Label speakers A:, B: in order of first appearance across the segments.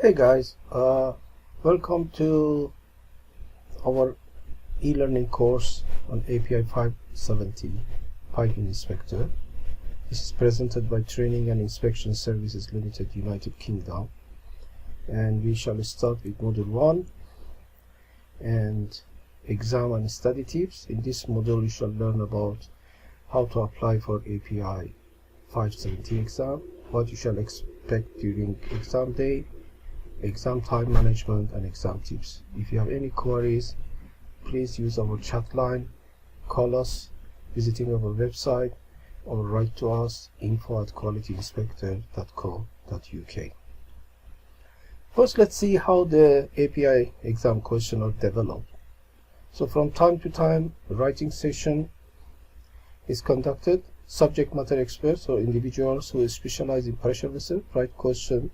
A: Hey guys, welcome to our e-learning course on API 570 Python Inspector. This is presented by Training and Inspection Services Limited, United Kingdom, and we shall start with Module 1 and exam and study tips. In this module you shall learn about how to apply for API 570 exam, what you shall expect during exam day, exam time management, and exam tips. If you have any queries, please use our chat line, call us visiting our website, or write to us info@qualityinspector.co.uk. First, let's see how the API exam questions are developed. So from time to time, a writing session is conducted. Subject matter experts or individuals who specialize in pressure vessel write questions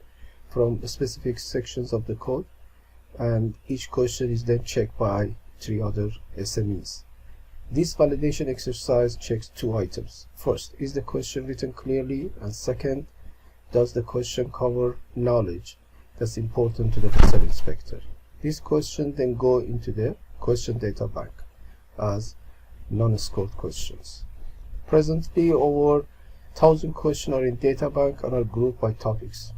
A: from specific sections of the code, and each question is then checked by 3 other SMEs. This validation exercise checks 2 items. First, is the question written clearly? And second, does the question cover knowledge that's important to the vessel inspector? These questions then go into the question data bank as non-scored questions. Presently, over 1,000 questions are in data bank and are grouped by topics.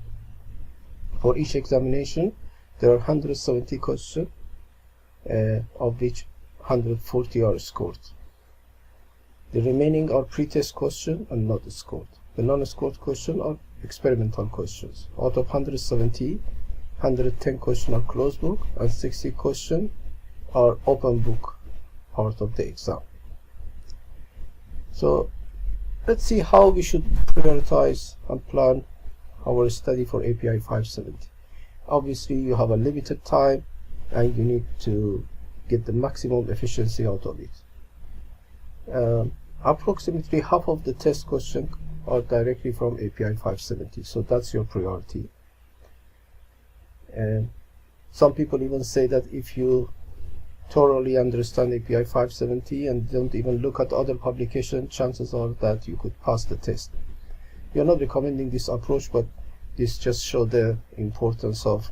A: For each examination, there are 170 questions, of which 140 are scored. The remaining are pre-test questions and not scored. The non-scored questions are experimental questions. Out of 170, 110 questions are closed book and 60 questions are open book part of the exam. So let's see how we should prioritize and plan our study for API 570. Obviously, you have a limited time and you need to get the maximum efficiency out of it. Approximately half of the test questions are directly from API 570, so that's your priority. And some people even say that if you thoroughly understand API 570 and don't even look at other publications, chances are that you could pass the test. We are not recommending this approach, but this just shows the importance of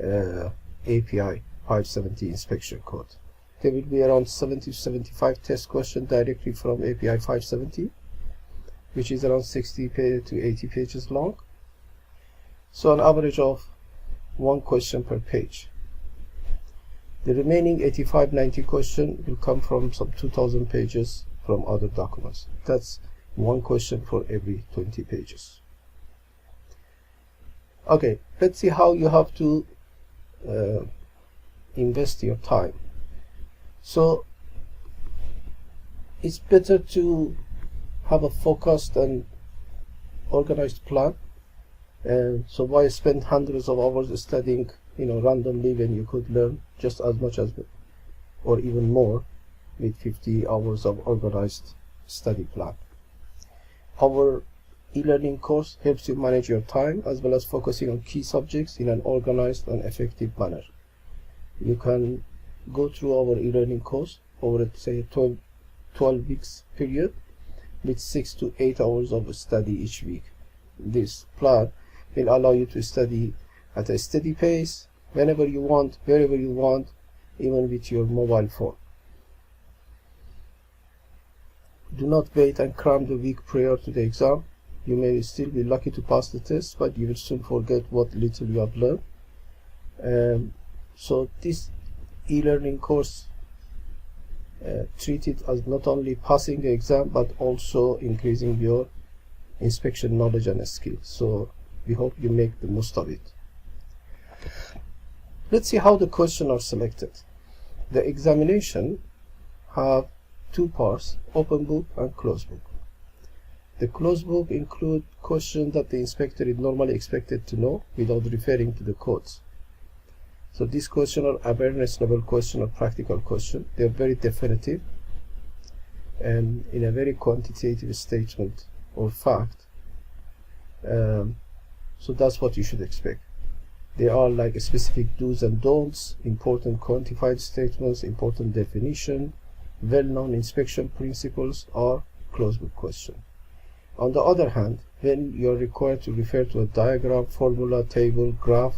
A: API 570 inspection code. There will be around 70 to 75 test questions directly from API 570, which is around 60 to 80 pages long. So an average of 1 question per page. The remaining 85-90 questions will come from some 2,000 pages from other documents. That's 1 question for every 20 pages. Okay, let's see how you have to invest your time. So it's better to have a focused and organized plan. And so why spend hundreds of hours studying, randomly, when you could learn just as much as, or even more, with 50 hours of organized study plan. Our e-learning course helps you manage your time as well as focusing on key subjects in an organized and effective manner. You can go through our e-learning course over, say, 12 weeks period with 6 to 8 hours of study each week. This plan will allow you to study at a steady pace, whenever you want, wherever you want, even with your mobile phone. Do not wait and cram the week prior to the exam. You may still be lucky to pass the test, but you will soon forget what little you have learned. So this e-learning course treat it as not only passing the exam, but also increasing your inspection knowledge and skills. So we hope you make the most of it. Let's see how the questions are selected. The examination have 2 parts, open book and closed book. The closed book include questions that the inspector is normally expected to know without referring to the codes. So these questions are awareness level questions or practical questions. They are very definitive and in a very quantitative statement or fact. So that's what you should expect. They are like specific do's and don'ts, important quantified statements, important definition, well-known inspection principles, or closed book question. On the other hand, when you are required to refer to a diagram, formula, table, graph,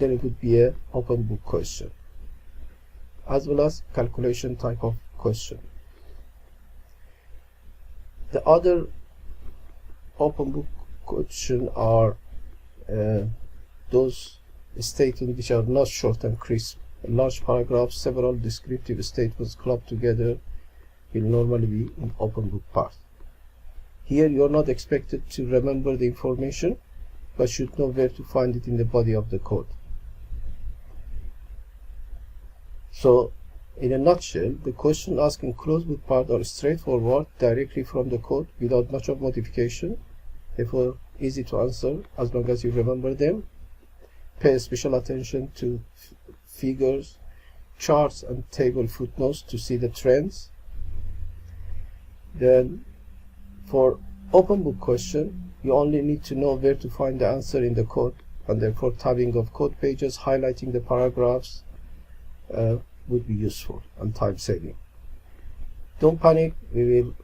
A: then it would be a open book question, as well as calculation type of question. The other open book question are those statements which are not short and crisp. A large paragraph, several descriptive statements clubbed together will normally be in open book part. Here you are not expected to remember the information, but should know where to find it in the body of the code. So, in a nutshell, the question asked in closed book part are straightforward, directly from the code, without much of modification, therefore easy to answer as long as you remember them. Pay special attention to figures, charts, and table footnotes to see the trends. Then, for open book question, you only need to know where to find the answer in the code, and therefore tabbing of code pages, highlighting the paragraphs would be useful and time saving. Don't panic, we will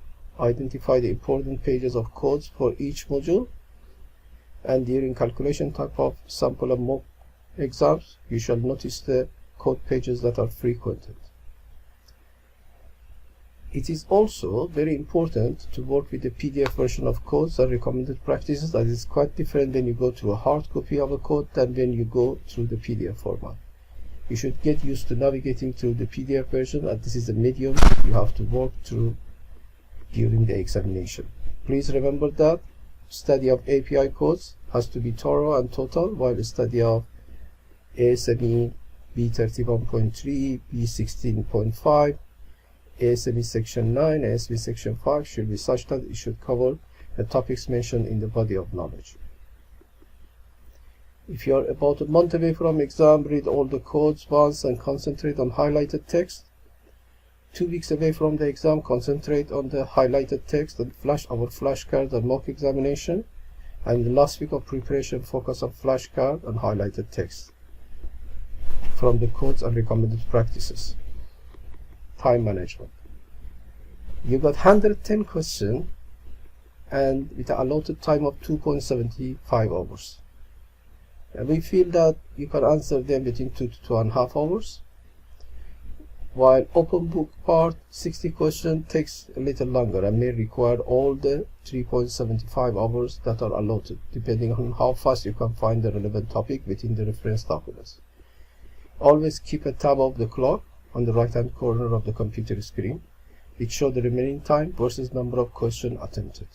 A: identify the important pages of codes for each module, and during calculation type of sample and mock exams, you shall notice the code pages that are frequented. It is also very important to work with the PDF version of codes and recommended practices, that is quite different when you go to a hard copy of a code than when you go through the PDF format. You should get used to navigating through the PDF version, and this is the medium you have to work through during the examination. Please remember that study of API codes has to be thorough and total, while the study of ASME B31.3, B16.5, ASME Section 9, ASME Section 5 should be such that it should cover the topics mentioned in the body of knowledge. If you are about a month away from exam, read all the codes once and concentrate on highlighted text. 2 weeks away from the exam, concentrate on the highlighted text and flash our flashcard and mock examination. And the last week of preparation, focus on flashcard and highlighted text from the codes and recommended practices. Time management. You got 110 questions and with an allotted time of 2.75 hours. And we feel that you can answer them within 2 to 2.5 hours. While open book part 60 questions takes a little longer and may require all the 3.75 hours that are allotted, depending on how fast you can find the relevant topic within the reference documents. Always keep a tab of the clock on the right hand corner of the computer screen. It shows the remaining time versus number of questions attempted.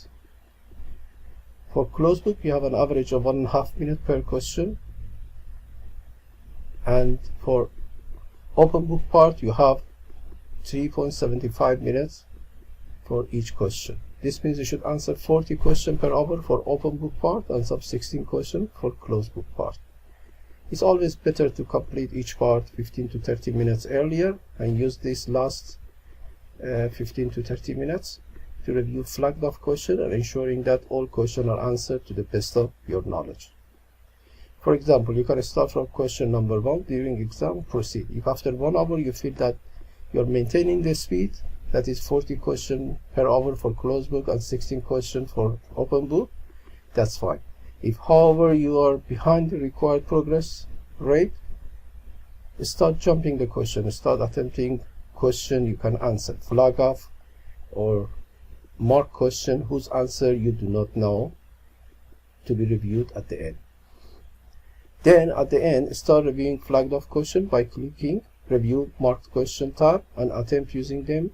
A: For closed book, you have an average of 1.5 minutes per question, and for open book part, you have 3.75 minutes for each question. This means you should answer 40 questions per hour for open book part and some 16 questions for closed book part. It's always better to complete each part 15 to 30 minutes earlier and use this last 15 to 30 minutes to review flagged off questions and ensuring that all questions are answered to the best of your knowledge. For example, you can start from question number 1 during exam, proceed. If after 1 hour you feel that you are maintaining the speed, that is 40 questions per hour for closed book and 16 questions for open book, that's fine. If however you are behind the required progress rate, start jumping the question, start attempting question you can answer, flag off or mark question whose answer you do not know to be reviewed at the end. Then at the end, start reviewing flagged off question by clicking review marked question tab and attempt using them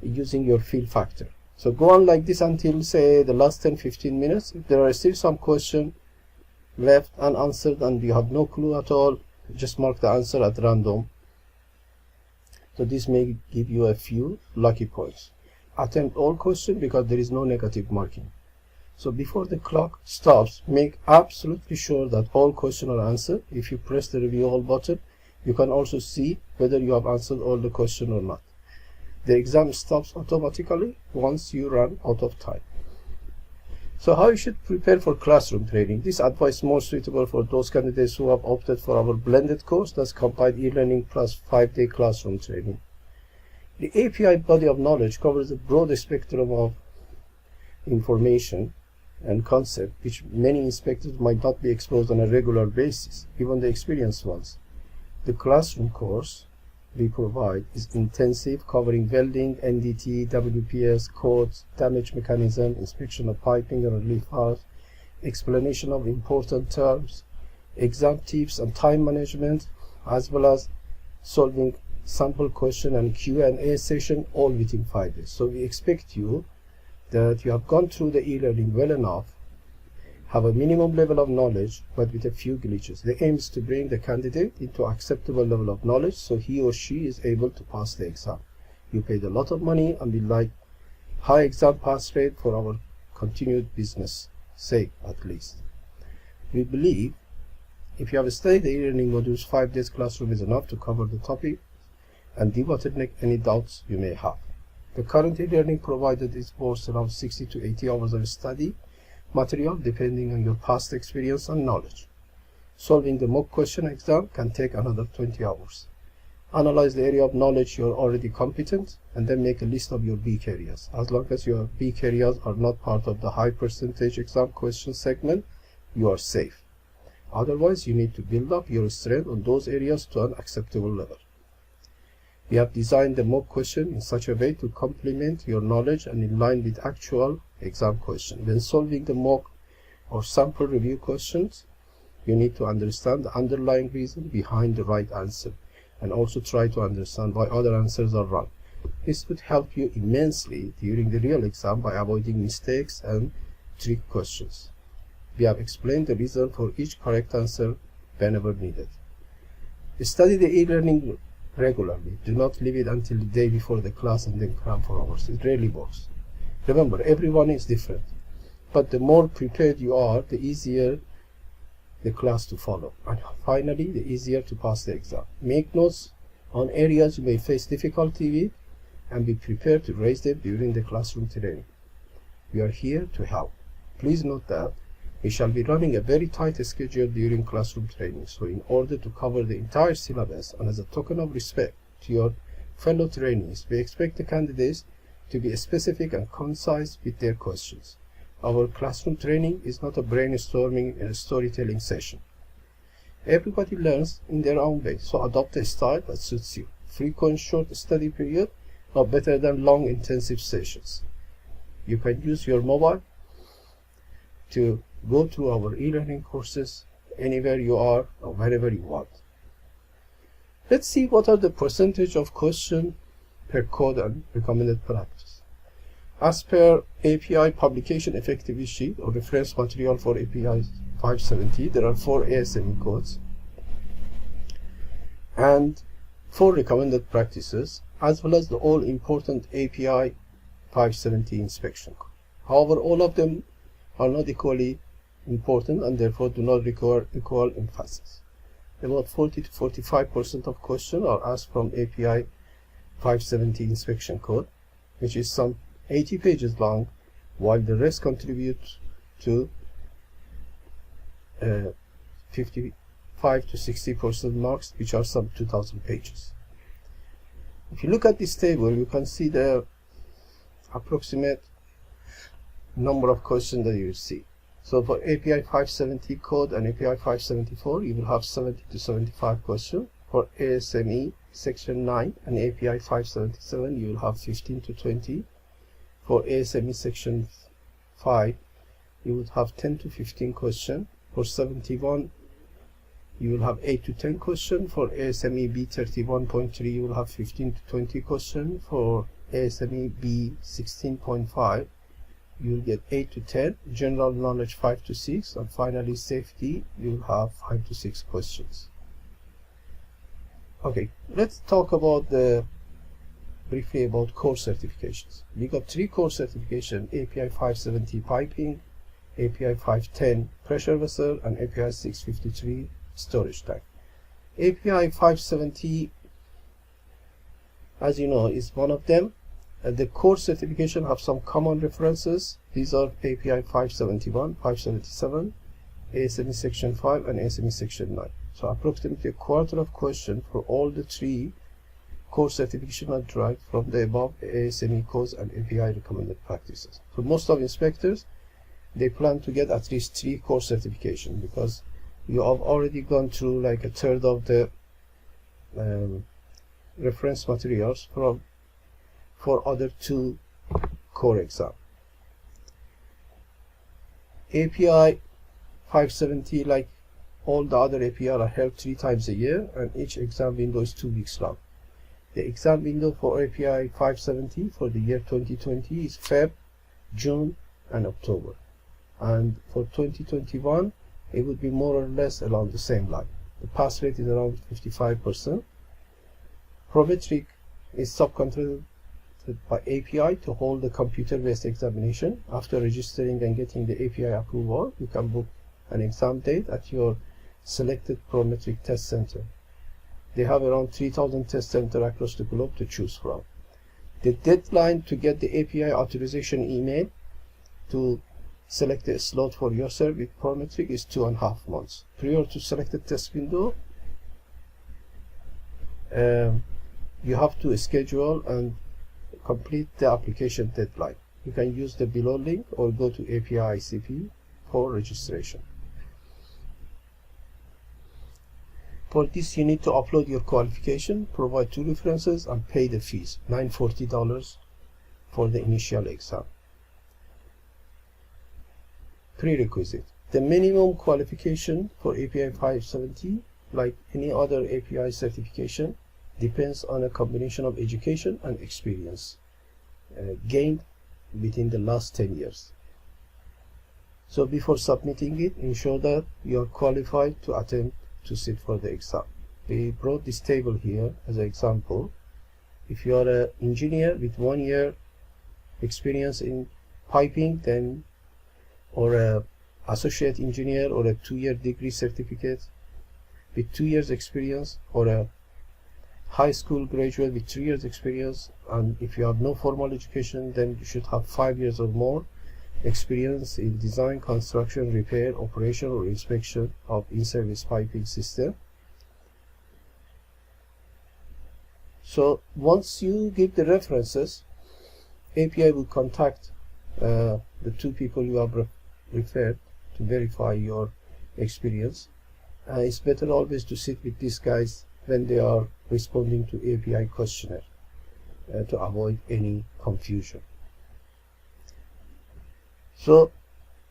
A: using your fill factor. So go on like this until say the last 10-15 minutes. If there are still some questions left unanswered and you have no clue at all, just mark the answer at random. So this may give you a few lucky points. Attempt all questions because there is no negative marking. So before the clock stops, make absolutely sure that all questions are answered. If you press the review all button, you can also see whether you have answered all the questions or not. The exam stops automatically once you run out of time. So how you should prepare for classroom training? This advice is more suitable for those candidates who have opted for our blended course that's combined e-learning plus 5-day classroom training. The API body of knowledge covers a broad spectrum of information and concept which many inspectors might not be exposed on a regular basis, even the experienced ones. The classroom course we provide is intensive, covering welding, NDT, WPS, codes, damage mechanism, inspection of piping and relief valves, explanation of important terms, exam tips and time management, as well as solving sample question and Q&A session, all within 5 days. So we expect you that you have gone through the e-learning well enough, have a minimum level of knowledge, but with a few glitches. The aim is to bring the candidate into acceptable level of knowledge so he or she is able to pass the exam. You paid a lot of money and we like high exam pass rate for our continued business sake, at least. We believe if you have studied the e-learning modules, 5 days classroom is enough to cover the topic and debottleneck any doubts you may have. The current e-learning provided is worth around 60 to 80 hours of study material depending on your past experience and knowledge. Solving the mock question exam can take another 20 hours. Analyze the area of knowledge you are already competent and then make a list of your weak areas. As long as your weak areas are not part of the high percentage exam question segment, you are safe. Otherwise, you need to build up your strength on those areas to an acceptable level. We have designed the mock question in such a way to complement your knowledge and in line with actual exam question. When solving the mock or sample review questions, you need to understand the underlying reason behind the right answer and also try to understand why other answers are wrong. This would help you immensely during the real exam by avoiding mistakes and trick questions. We have explained the reason for each correct answer whenever needed. Study the e-learning regularly. Do not leave it until the day before the class and then cram for hours. It rarely works. Remember, everyone is different, but the more prepared you are, the easier the class to follow, and finally, the easier to pass the exam. Make notes on areas you may face difficulty with and be prepared to raise them during the classroom training. We are here to help. Please note that we shall be running a very tight schedule during classroom training, so in order to cover the entire syllabus and as a token of respect to your fellow trainees, we expect the candidates to be specific and concise with their questions. Our classroom training is not a brainstorming and storytelling session. Everybody learns in their own way, so adopt a style that suits you. Frequent short study periods are better than long intensive sessions. You can use your mobile to go through our e-learning courses anywhere you are or wherever you want. Let's see what are the percentage of question per code and recommended practice. As per API publication effectiveness sheet or reference material for API 570, there are 4 ASME codes and 4 recommended practices, as well as the all-important API 570 inspection code. However, all of them are not equally important and therefore do not require equal emphasis. About 40 to 45% of questions are asked from API 570 inspection code, which is some 80 pages long, while the rest contribute to 55 to 60% marks, which are some 2000 pages. If you look at this table, you can see the approximate number of questions that you see. So for API 570 code and API 574, you will have 70 to 75 questions. For ASME section 9 and API 577, you will have 15 to 20. For ASME section 5, you would have 10 to 15 questions. For 71, you will have 8 to 10 questions. For ASME B31.3, you will have 15 to 20 questions. For ASME B16.5, you will get 8 to 10, general knowledge 5 to 6, and finally safety, you will have 5 to 6 questions. Okay, let's talk about briefly about core certifications. We got 3 core certifications: API 570 piping, API 510 pressure vessel, and API 653 storage tank. API 570, as you know, is one of them. The core certification have some common references. These are API 571, 577, ASME section 5, and ASME section 9. So approximately a quarter of question for all the 3 core certification are derived from the above ASME codes and API recommended practices. So most of inspectors they plan to get at least 3 core certification, because you have already gone through like a third of the reference materials for other 2 core exam. API 570, like all the other API, are held 3 times a year, and each exam window is 2 weeks long. The exam window for API 570 for the year 2020 is Feb, June, and October. And for 2021, it would be more or less along the same line. The pass rate is around 55%. Prometric is subcontracted by API to hold the computer-based examination. After registering and getting the API approval, you can book an exam date at your selected Prometric test center. They have around 3,000 test centers across the globe to choose from. The deadline to get the API authorization email to select a slot for yourself with Prometric is 2.5 months. Prior to selected test window, you have to schedule and complete the application deadline. You can use the below link or go to API ICP for registration. For this, you need to upload your qualification, provide 2 references, and pay the fees, $940 for the initial exam. Prerequisite. The minimum qualification for API 570, like any other API certification, depends on a combination of education and experience gained within the last 10 years. So before submitting it, ensure that you are qualified to attempt to sit for the exam. We brought this table here as an example. If you are an engineer with 1 year experience in piping, then, or an associate engineer, or a 2-year degree certificate with 2 years experience, or a high school graduate with 3 years experience, and if you have no formal education, then you should have 5 years or more experience in design, construction, repair, operation, or inspection of in-service piping system. So once you give the references, API will contact the 2 people you have referred to verify your experience. It's better always to sit with these guys when they are responding to API questionnaire to avoid any confusion. So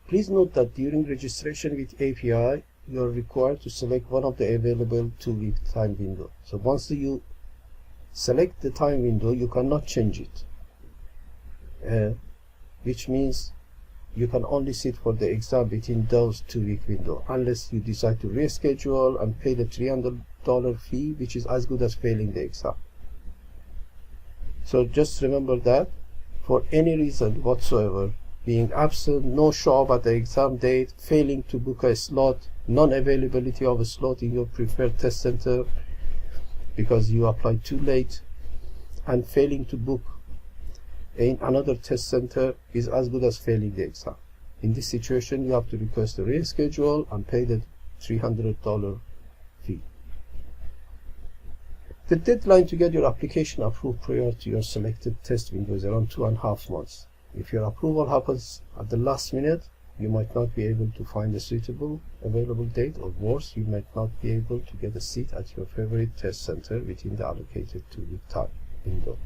A: please note that during registration with API, you are required to select one of the available 2-week time window. So once you select the time window, you cannot change it, which means you can only sit for the exam within those 2-week window, unless you decide to reschedule and pay the $300 fee, which is as good as failing the exam. So just remember that for any reason whatsoever, being absent, no show up at the exam date, failing to book a slot, non-availability of a slot in your preferred test center because you applied too late, and failing to book in another test center is as good as failing the exam. In this situation, you have to request a reschedule and pay the $300 fee. The deadline to get your application approved prior to your selected test window is around 2.5 months. If your approval happens at the last minute, you might not be able to find a suitable available date, or worse, you might not be able to get a seat at your favorite test center within the allocated 2-week time window.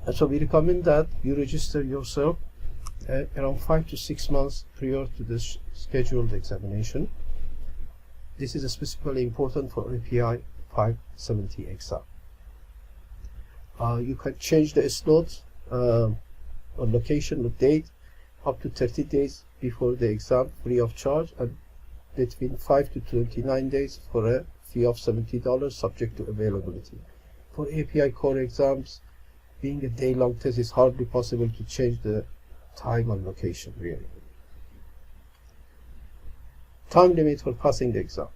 A: And so we recommend that you register yourself around 5 to 6 months prior to the scheduled examination. This is specifically important for API 570 exam. You can change the slot or location or date up to 30 days before the exam free of charge, and between 5 to 29 days for a fee of $70 subject to availability. For API core exams, being a day-long test, is hardly possible to change the time and location really. Time limit for passing the exam.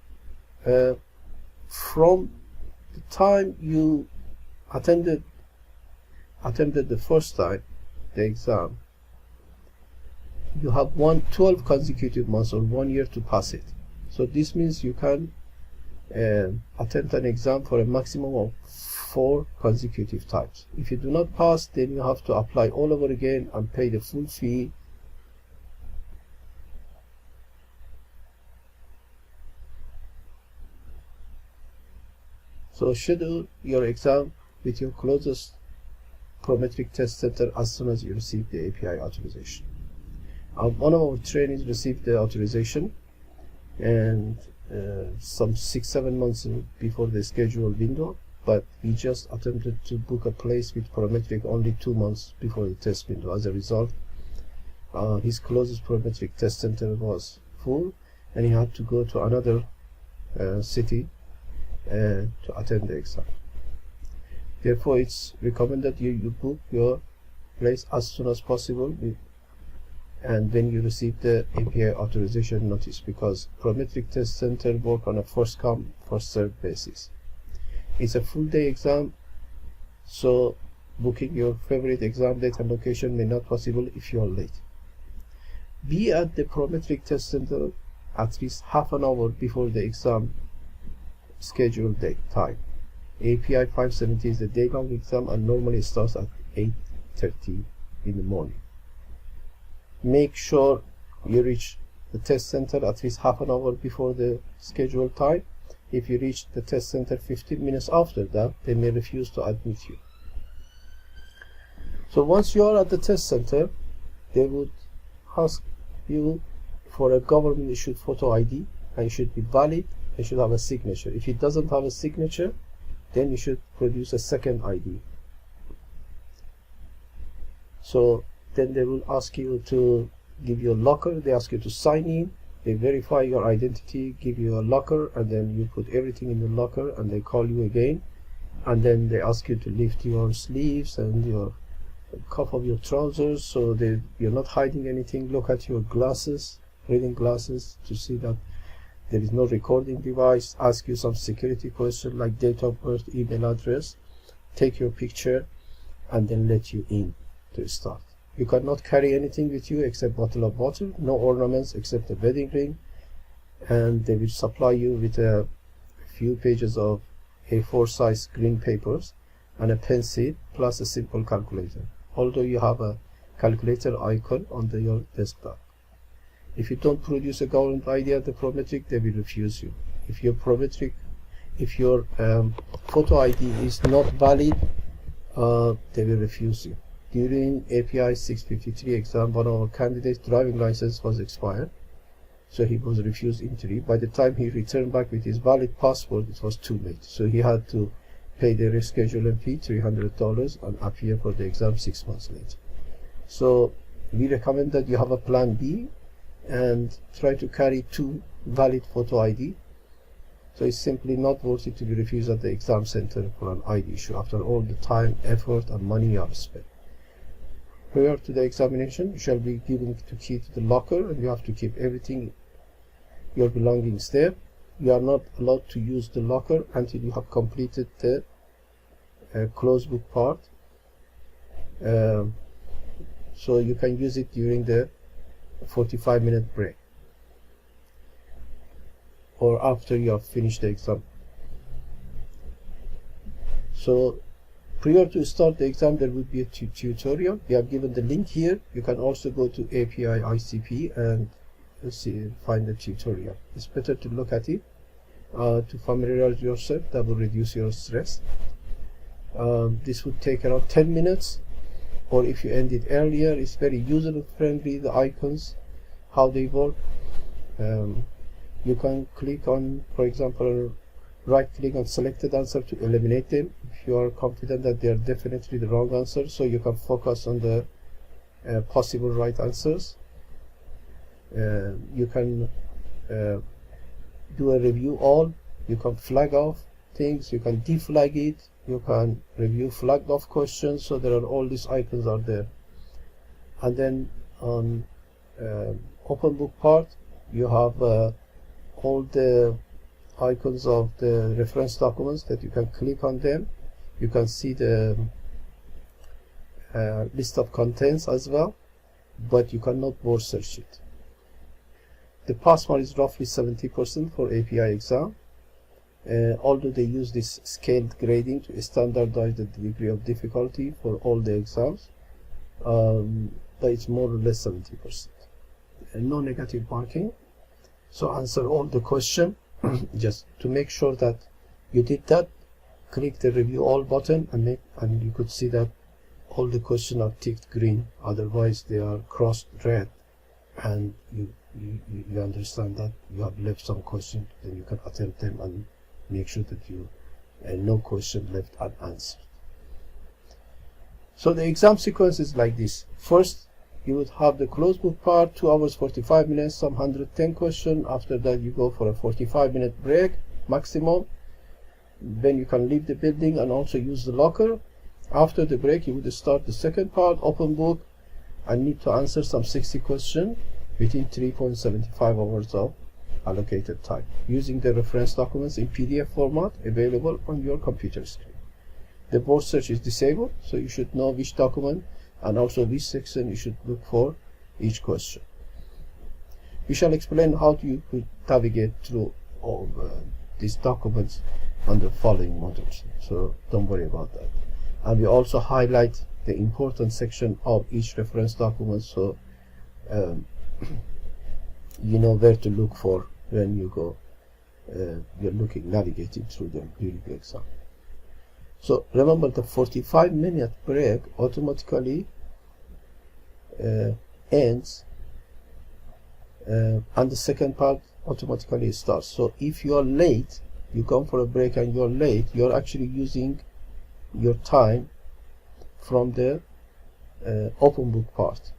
A: From the time you attended the first time the exam, you have 12 consecutive months or 1 year to pass it. So this means you can attempt an exam for a maximum of 4 consecutive times. If you do not pass, then you have to apply all over again and pay the full fee So schedule your exam with your closest Prometric test center as soon as you receive the API authorization. One of our trainees received the authorization, and some 6-7 months before the scheduled window, but he just attempted to book a place with Prometric only 2 months before the test window. As a result, his closest Prometric test center was full, and he had to go to another city to attend the exam. Therefore, it's recommended you book your place as soon as possible, and when you receive the API authorization notice, because Prometric test center work on a first come first served basis. It's a full day exam, so booking your favorite exam date and location may not possible if you are late. Be at the Prometric test center at least half an hour before the exam scheduled date time. API 570 is a day-long exam and normally starts at 8:30 in the morning. Make sure you reach the test center at least half an hour before the scheduled time. If you reach the test center 15 minutes after that, they may refuse to admit you. So once you are at the test center, they would ask you for a government issued photo ID, and it should be valid and should have a signature. If it doesn't have a signature, then you should produce a second ID. So then they will ask you to give you a locker. They ask you to sign in, they verify your identity, give you a locker, and then you put everything in the locker, and they call you again, and then they ask you to lift your sleeves and your cuff of your trousers so that you're not hiding anything. Look at your glasses, reading glasses, to see that there is no recording device. Ask you some security questions like date of birth, email address, take your picture, and then let you in to start. You cannot carry anything with you except bottle of water, no ornaments except a wedding ring, and they will supply you with a few pages of A4 size green papers and a pencil plus a simple calculator, although you have a calculator icon on your desktop. If you don't produce a government ID at the Prometric, they will refuse you. If your photo ID is not valid, they will refuse you. During API 653 exam, one of our candidates' driving license was expired, so he was refused entry. By the time he returned back with his valid passport, it was too late. So he had to pay the rescheduling fee, $300, and appear for the exam 6 months later. So we recommend that you have a plan B and try to carry 2 valid photo ID. So it's simply not worth it to be refused at the exam center for an ID issue after all the time, effort, and money you have spent. Prior to the examination, you shall be given the key to the locker, and you have to keep everything, your belongings there. You are not allowed to use the locker until you have completed the closed book part. So you can use it during the 45-minute break or after you have finished the exam. So prior to start the exam, there will be a tutorial. We have given the link here. You can also go to API ICP and find the tutorial. It's better to look at it to familiarize yourself. That will reduce your stress. This would take around 10 minutes, or if you end it earlier, it's very user friendly. The icons, how they work. You can click on, for example, right click on selected answer to eliminate them if you are confident that they are definitely the wrong answer, so you can focus on the possible right answers. You can do a review all. You can flag off things, you can deflag it, you can review flagged off questions. So there are all these icons are there. And then on open book part, you have all the icons of the reference documents that you can click on them. You can see the list of contents as well, but you cannot word search it. The pass mark is roughly 70% for API exam, although they use this scaled grading to standardize the degree of difficulty for all the exams, but it's more or less 70%. And no negative marking. So answer all the question. Just to make sure that you did that, click the review all button, and you could see that all the questions are ticked green, otherwise they are crossed red, and you understand that you have left some questions. Then you can attempt them and make sure that you no question left unanswered. So the exam sequence is like this. First, you would have the closed book part, 2 hours 45 minutes, some 110 questions. After that, you go for a 45-minute break maximum. Then you can leave the building and also use the locker. After the break, you would start the second part, open book, and need to answer some 60 questions within 3.75 hours of allocated time, using the reference documents in PDF format available on your computer screen. The board search is disabled, so you should know which document and also which section you should look for each question. We shall explain how you could navigate through all these documents on the following modules, so don't worry about that. And we also highlight the important section of each reference document, so you know where to look for when you go you're navigating through them during the exam. So remember, the 45-minute break automatically ends, and the second part automatically starts. So if you are late, you come for a break and you're late, you're actually using your time from the open book part.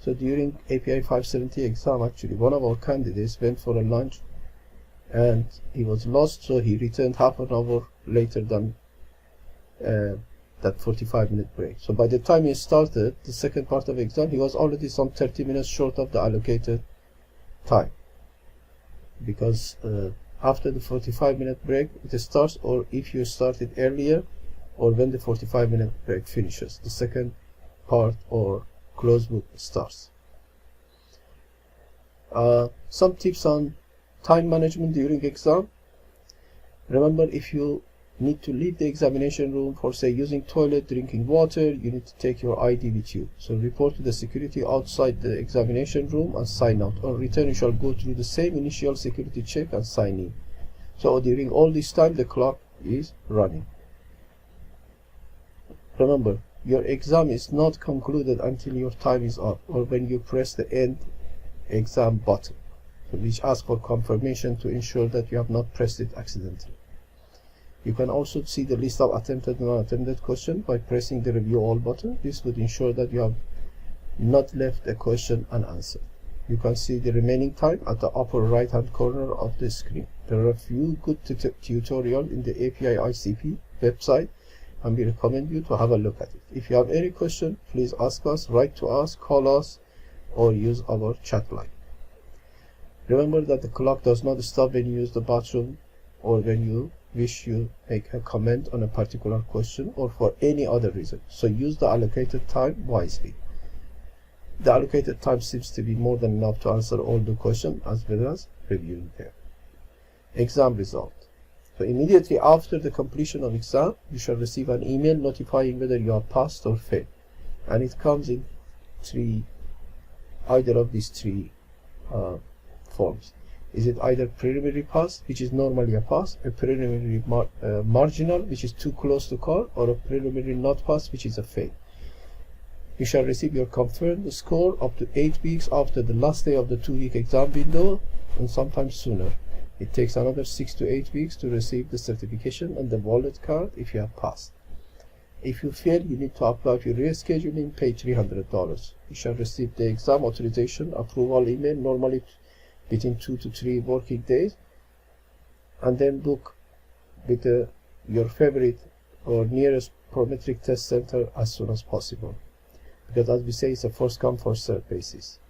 A: So during API 570 exam, actually one of our candidates went for a lunch and he was lost, so he returned half an hour later than that 45-minute break. So by the time he started the second part of the exam, he was already some 30 minutes short of the allocated time, because after the 45-minute break it starts, or if you started earlier, or when the 45-minute break finishes, the second part or closed book starts. Some tips on time management during exam. Remember, if you need to leave the examination room for, say, using toilet, drinking water, you need to take your ID with you. So report to the security outside the examination room and sign out. On return, you shall go through the same initial security check and sign in. So during all this time, the clock is running. Remember, your exam is not concluded until your time is up, or when you press the end exam button, which asks for confirmation to ensure that you have not pressed it accidentally. You can also see the list of attempted and unattempted questions by pressing the review all button. This would ensure that you have not left a question unanswered. You can see the remaining time at the upper right hand corner of the screen. There are a few good tutorials in the API ICP website, and we recommend you to have a look at it. If you have any question, please ask us, write to us, call us, or use our chat line. Remember that the clock does not stop when you use the bathroom, or when you wish you make a comment on a particular question, or for any other reason. So use the allocated time wisely. The allocated time seems to be more than enough to answer all the questions as well as reviewing them. Exam result. So immediately after the completion of exam, you shall receive an email notifying whether you have passed or failed, and it comes in either of these three forms. Is it either preliminary pass, which is normally a pass, a preliminary marginal, which is too close to call, or a preliminary not pass, which is a fail. You shall receive your confirmed score up to 8 weeks after the last day of the 2-week exam window, and sometimes sooner. It takes another 6 to 8 weeks to receive the certification and the wallet card if you have passed. If you fail, you need to apply for rescheduling, pay $300. You shall receive the exam authorization approval email normally between 2 to 3 working days, and then book with your favorite or nearest prometric test center as soon as possible, because as we say, it's a first come first served basis.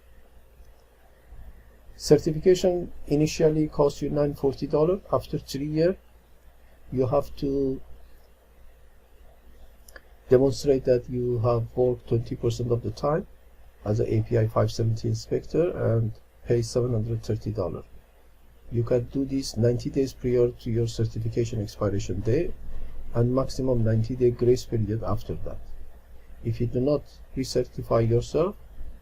A: Certification initially costs you $940. After 3 years, you have to demonstrate that you have worked 20% of the time as an API 570 inspector and pay $730. You can do this 90 days prior to your certification expiration day, and maximum 90-day grace period after that. If you do not recertify yourself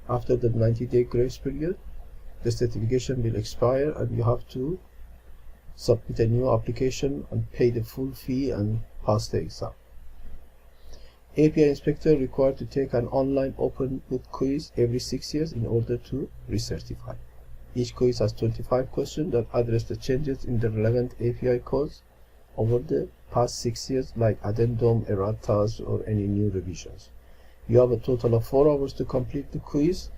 A: after the 90-day grace period, the certification will expire and you have to submit a new application and pay the full fee and pass the exam. API inspector required to take an online open book quiz every 6 years in order to recertify. Each quiz has 25 questions that address the changes in the relevant API codes over the past 6 years, like addendum, erratas, or any new revisions. You have a total of 4 hours to complete the quiz,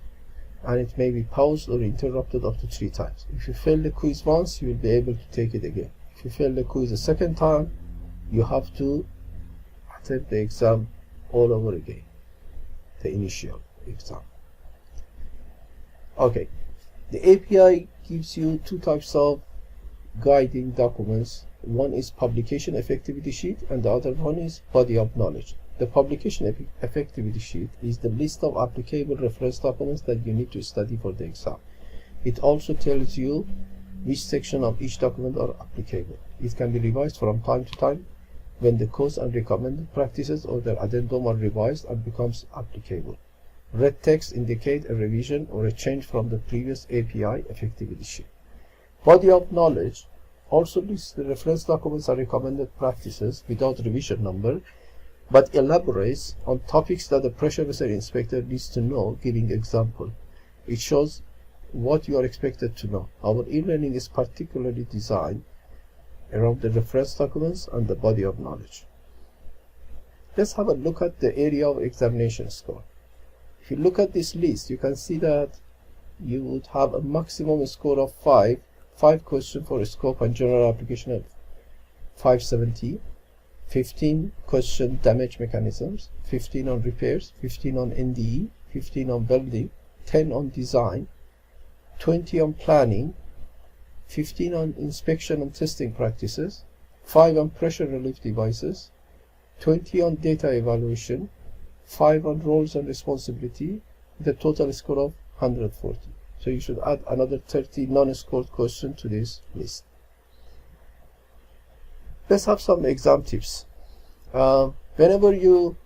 A: and it may be paused or interrupted up to 3 times. If you fail the quiz once, you will be able to take it again. If you fail the quiz a second time, you have to attempt the exam all over again, the initial exam. Okay, the API gives you 2 types of guiding documents. One is publication effectivity sheet and the other one is body of knowledge. The publication effectivity sheet is the list of applicable reference documents that you need to study for the exam. It also tells you which section of each document are applicable. It can be revised from time to time when the codes and recommended practices or their addendum are revised and becomes applicable. Red text indicate a revision or a change from the previous API effectivity sheet. Body of knowledge also lists the reference documents and recommended practices without revision number, but elaborates on topics that the pressure vessel inspector needs to know, giving example. It shows what you are expected to know. Our e-learning is particularly designed around the reference documents and the body of knowledge. Let's have a look at the area of examination score. If you look at this list, you can see that you would have a maximum score of 5 questions for a scope and general application of 570, 15 question damage mechanisms, 15 on repairs, 15 on NDE, 15 on welding, 10 on design, 20 on planning, 15 on inspection and testing practices, 5 on pressure relief devices, 20 on data evaluation, 5 on roles and responsibility, with a total score of 140. So you should add another 30 non-scored questions to this list. Let's have some exam tips. Whenever you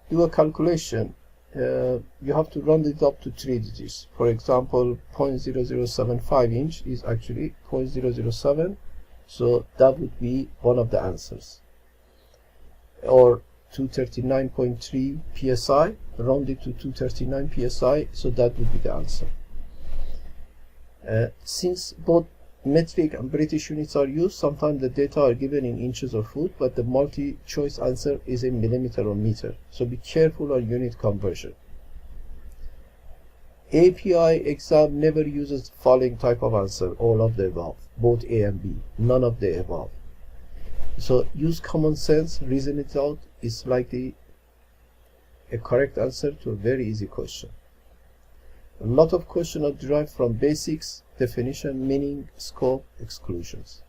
A: do a calculation, you have to round it up to 3 digits. For example, 0.0075 inch is actually 0.007, so that would be one of the answers. Or 239.3 psi, round it to 239 psi, so that would be the answer. Since both metric and British units are used, sometimes the data are given in inches or foot, but the multi-choice answer is in millimeter or meter, so be careful on unit conversion. API exam never uses the following type of answer: all of the above, both A and B, none of the above. So use common sense, reason it out. Is likely a correct answer to a very easy question. A lot of questions are derived from basics, definition, meaning, scope, exclusions.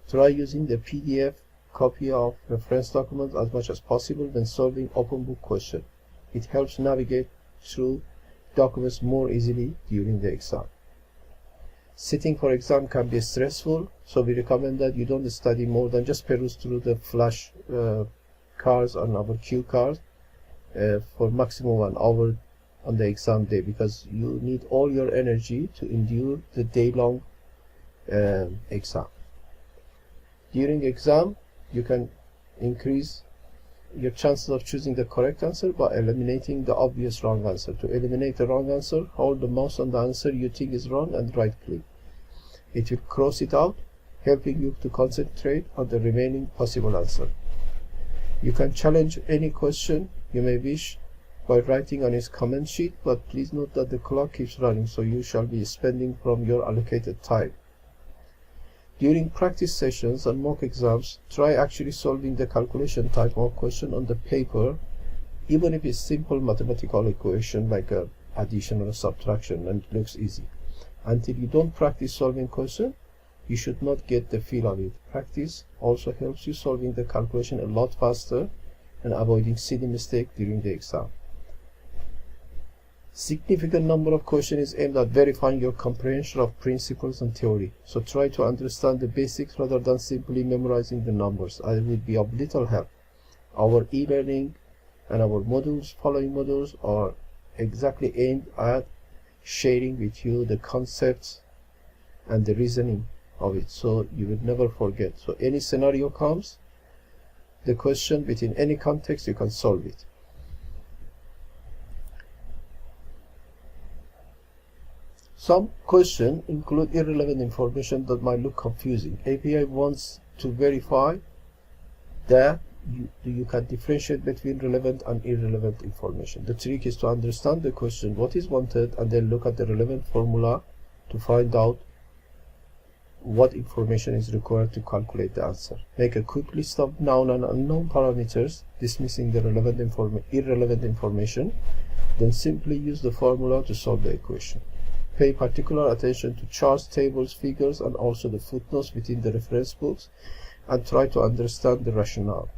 A: Try using the PDF copy of reference documents as much as possible when solving open book questions. It helps navigate through documents more easily during the exam. Sitting for exam can be stressful, so we recommend that you don't study more than just peruse through the flash cards on our cue card for maximum 1 hour on the exam day, because you need all your energy to endure the day-long exam. During exam, you can increase your chances of choosing the correct answer by eliminating the obvious wrong answer. To eliminate the wrong answer, hold the mouse on the answer you think is wrong and right click. It will cross it out, helping you to concentrate on the remaining possible answer. You can challenge any question you may wish by writing on his comment sheet, but please note that the clock keeps running, so you shall be spending from your allocated time. During practice sessions and mock exams, try actually solving the calculation type of question on the paper, even if it's simple mathematical equation like addition or subtraction and it looks easy. Until you don't practice solving question, you should not get the feel of it. Practice also helps you solving the calculation a lot faster and avoiding silly mistakes during the exam. Significant number of questions is aimed at verifying your comprehension of principles and theory, so try to understand the basics rather than simply memorizing the numbers. It will be of little help. Our e-learning and our following modules are exactly aimed at sharing with you the concepts and the reasoning of it, so you will never forget. So any scenario comes, the question within any context, you can solve it. Some questions include irrelevant information that might look confusing. API wants to verify that you can differentiate between relevant and irrelevant information. The trick is to understand the question, what is wanted, and then look at the relevant formula to find out what information is required to calculate the answer. Make a quick list of known and unknown parameters, dismissing the irrelevant information, then simply use the formula to solve the equation. Pay particular attention to charts, tables, figures, and also the footnotes within the reference books, and try to understand the rationale.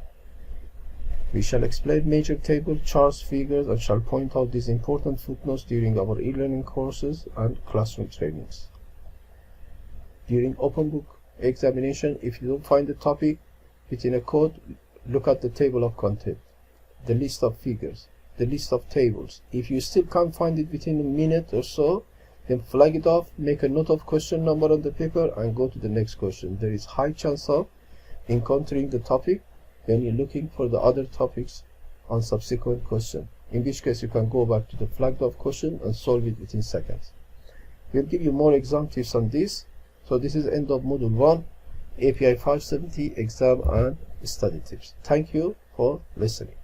A: We shall explain major table, charts, figures, and shall point out these important footnotes during our e-learning courses and classroom trainings. During open book examination, if you don't find the topic within a code, look at the table of content, the list of figures, the list of tables. If you still can't find it within a minute or so, then flag it off, make a note of question number on the paper, and go to the next question. There is high chance of encountering the topic when you're looking for the other topics on subsequent question, in which case you can go back to the flagged off question and solve it within seconds. We'll give you more exam tips on this. So this is end of module 1, API 570 exam and study tips. Thank you for listening.